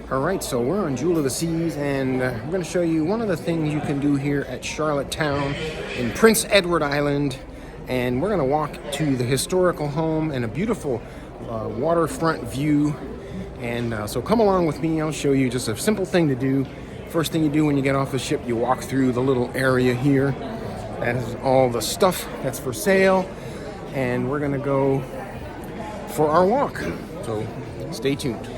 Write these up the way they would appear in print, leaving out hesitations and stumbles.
All right, so we're on Jewel of the Seas, and we're going to show you one of the things you can do here at Charlottetown in Prince Edward Island. And we're going to walk to the historical home and a beautiful waterfront view. And so come along with me. I'll show you just a simple thing to do. First thing you do when you get off the ship, you walk through the little area here. That is all the stuff that's for sale. And we're going to go for our walk. So stay tuned.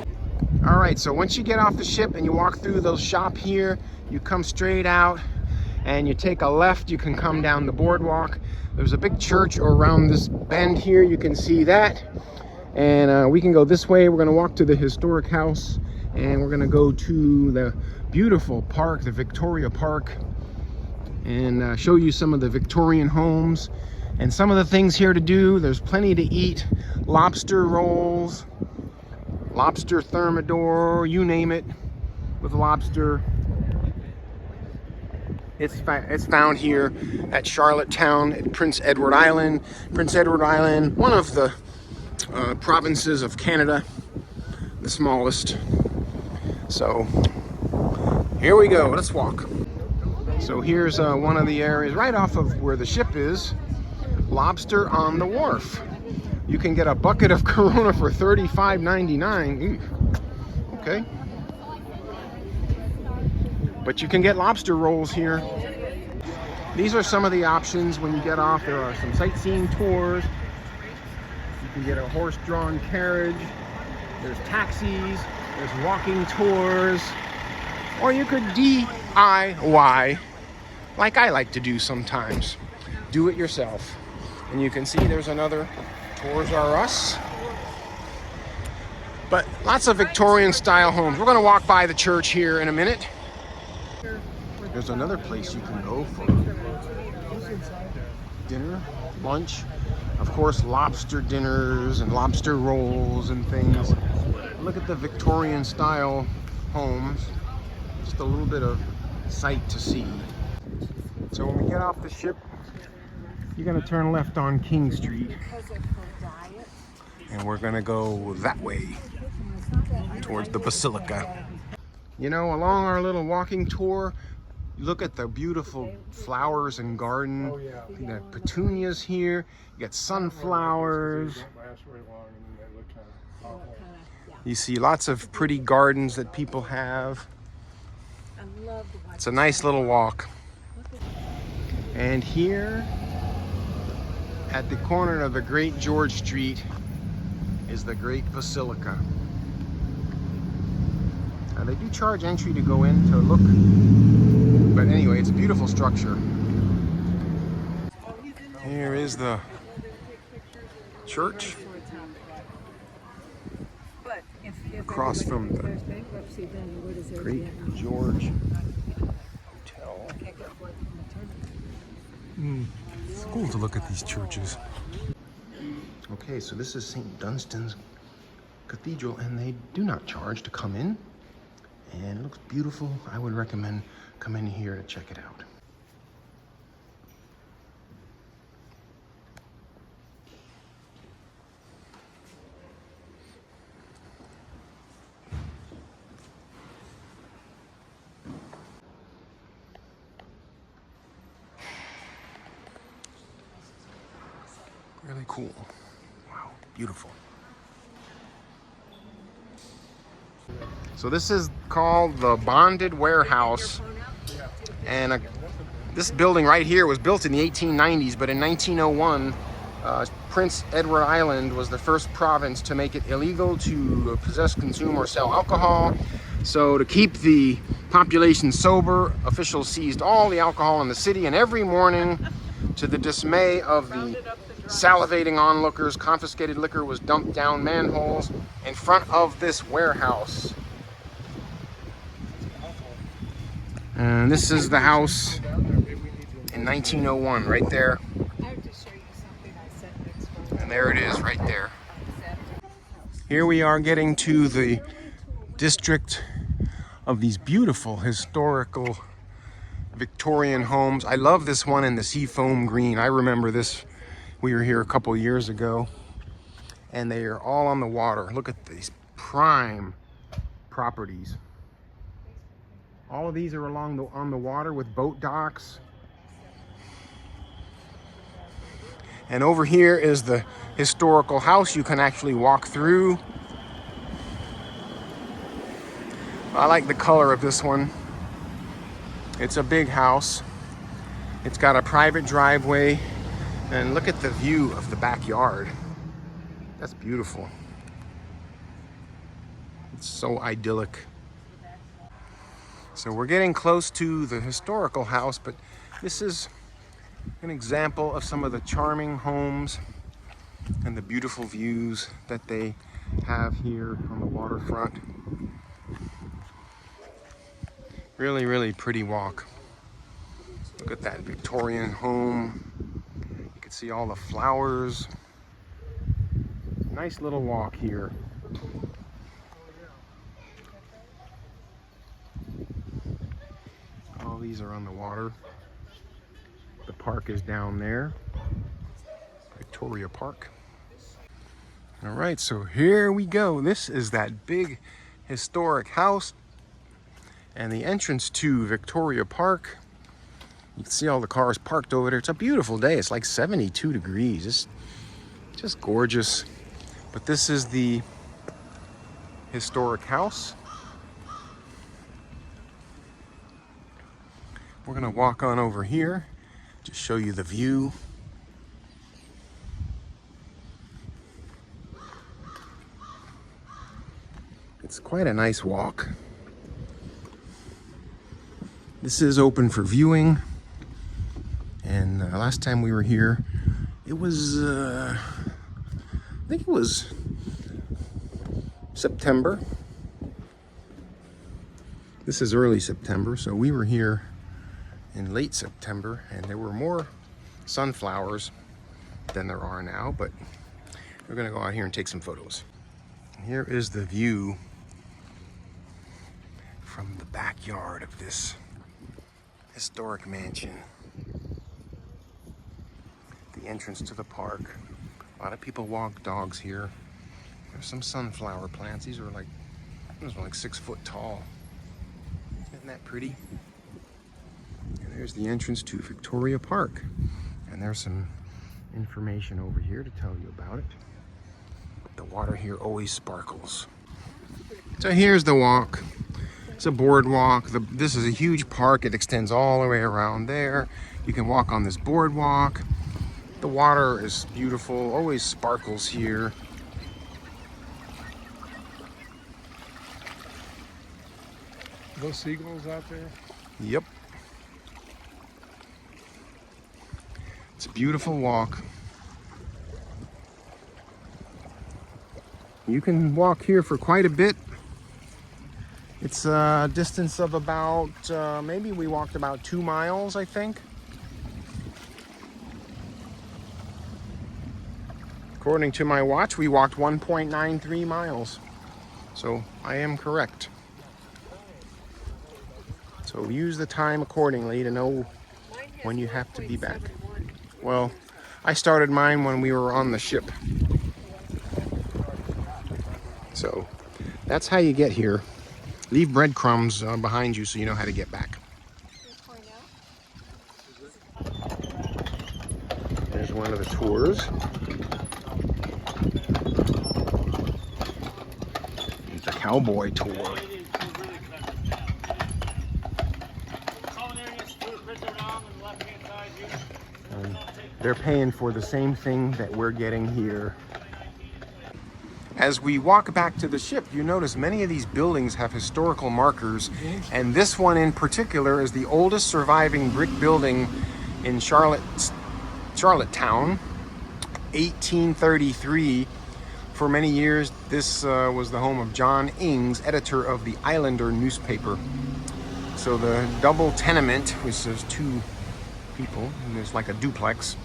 All right, so once you get off the ship and you walk through the shop here, you come straight out and you take a left. You can come down the boardwalk. There's a big church around this bend here. You can see that. And we can go this way. We're going to walk to the historic house and we're going to go to the beautiful park, the Victoria Park, and show you some of the Victorian homes and some of the things here to do. There's plenty to eat. Lobster rolls, lobster thermidor, you name it, with lobster. It's found here at Charlottetown at Prince Edward Island. Prince Edward Island, one of the provinces of Canada, the smallest. So here we go, let's walk. So here's one of the areas right off of where the ship is, lobster on the wharf. You can get a bucket of Corona for $35.99. Okay. But you can get lobster rolls here. These are some of the options when you get off. There are some sightseeing tours. You can get a horse-drawn carriage. There's taxis. There's walking tours. Or you could DIY, like I like to do sometimes. Do it yourself. And you can see there's another Tours R Us. But lots of Victorian style homes. We're going to walk by the church here in a minute. There's another place you can go for dinner, lunch. Of course, lobster dinners and lobster rolls and things. Look at the Victorian style homes. Just a little bit of sight to see. So when we get off the ship, you're going to turn left on King Street. And we're going to go that way towards the Basilica. You know, along our little walking tour, look at the beautiful flowers and garden. The petunias here. You got sunflowers. You see lots of pretty gardens that people have. It's a nice little walk. And here at the corner of the Great George Street is the Great Basilica. Now they do charge entry to go in to look, but anyway, it's a beautiful structure. Here is the church across from the Great George Hotel. It's cool to look at these churches. Okay, so this is St. Dunstan's Cathedral, and they do not charge to come in. And it looks beautiful. I would recommend coming in here to check it out. Really cool. Wow, beautiful. So this is called the Bonded Warehouse, and this building right here was built in the 1890s, but in 1901 Prince Edward Island was the first province to make it illegal to possess, consume, or sell alcohol. So to keep the population sober, officials seized all the alcohol in the city, and every morning, to the dismay of the salivating onlookers, confiscated liquor was dumped down manholes in front of this warehouse. And this is the house in 1901, right there. And there it is, right there. Here we are getting to the district of these beautiful historical Victorian homes. I love this one in the seafoam green. I remember this. We were here a couple years ago, and they are all on the water. Look at these prime properties. All of these are on the water with boat docks. And over here is the historical house you can actually walk through. I like the color of this one. It's a big house. It's got a private driveway. And look at the view of the backyard. That's beautiful. It's so idyllic. So we're getting close to the historical house, but this is an example of some of the charming homes and the beautiful views that they have here on the waterfront. Really, really pretty walk. Look at that Victorian home. You can see all the flowers. Nice little walk here. All these are on the water. The park is down there. Victoria Park. All right, so here we go. This is that big historic house and the entrance to Victoria Park. You can see all the cars parked over there. It's a beautiful day. It's like 72 degrees. It's just gorgeous. But this is the historic house. We're gonna walk on over here, just show you the view. It's quite a nice walk. This is open for viewing. And last time we were here, it was, I think it was September. This is early September, so we were here in late September, and there were more sunflowers than there are now, but we're gonna go out here and take some photos. Here is the view from the backyard of this historic mansion. The entrance to the park. A lot of people walk dogs here. There's some sunflower plants. These are like 6 foot tall. Isn't that pretty? And there's the entrance to Victoria Park. And there's some information over here to tell you about it. The water here always sparkles. So here's the walk. It's a boardwalk. This is a huge park. It extends all the way around there. You can walk on this boardwalk. The water is beautiful, always sparkles here. Those seagulls out there? Yep. It's a beautiful walk. You can walk here for quite a bit. It's a distance of about, maybe we walked about 2 miles, I think. According to my watch, we walked 1.93 miles. So I am correct. So use the time accordingly to know when you have to be back. Well, I started mine when we were on the ship. So that's how you get here. Leave breadcrumbs behind you so you know how to get back. There's one of the tours. It's a cowboy tour. They're paying for the same thing that we're getting here. As we walk back to the ship, you notice many of these buildings have historical markers, and this one in particular is the oldest surviving brick building in Charlottetown, 1833. For many years, this was the home of John Ings, editor of the Islander newspaper. So the double tenement, which is 2 people, and there's like a duplex,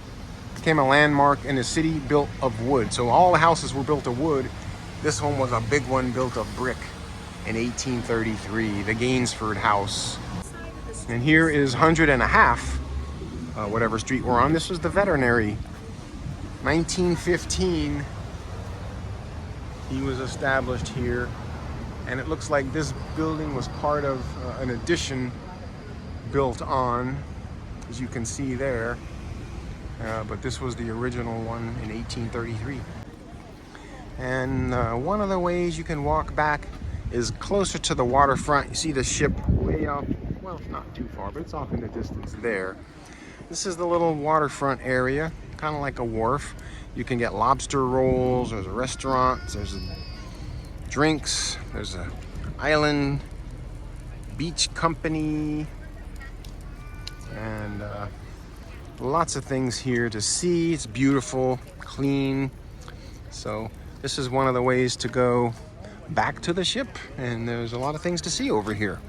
became a landmark in a city built of wood. So all the houses were built of wood. This one was a big one built of brick in 1833, the Gainsford House. And here is 100 and a half, whatever street we're on. This was the veterinary. 1915, he was established here. And it looks like this building was part of an addition built on, as you can see there. But this was the original one in 1833. And one of the ways you can walk back is closer to the waterfront. You see the ship way off, well, not too far, but it's off in the distance there. This is the little waterfront area, kind of like a wharf. You can get lobster rolls, there's a restaurant, there's drinks, there's a island beach company, and lots of things here to see. It's beautiful, clean. So this is one of the ways to go back to the ship, and there's a lot of things to see over here.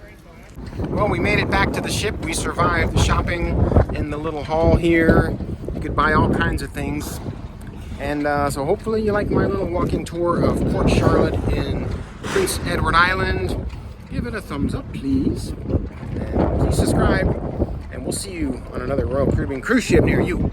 Well, we made it back to the ship. We survived shopping in the little hall here. You could buy all kinds of things. And so hopefully you like my little walking tour of Port Charlotte in Prince Edward Island. Give it a thumbs up, please. And please subscribe. And we'll see you on another Royal Caribbean cruise ship near you.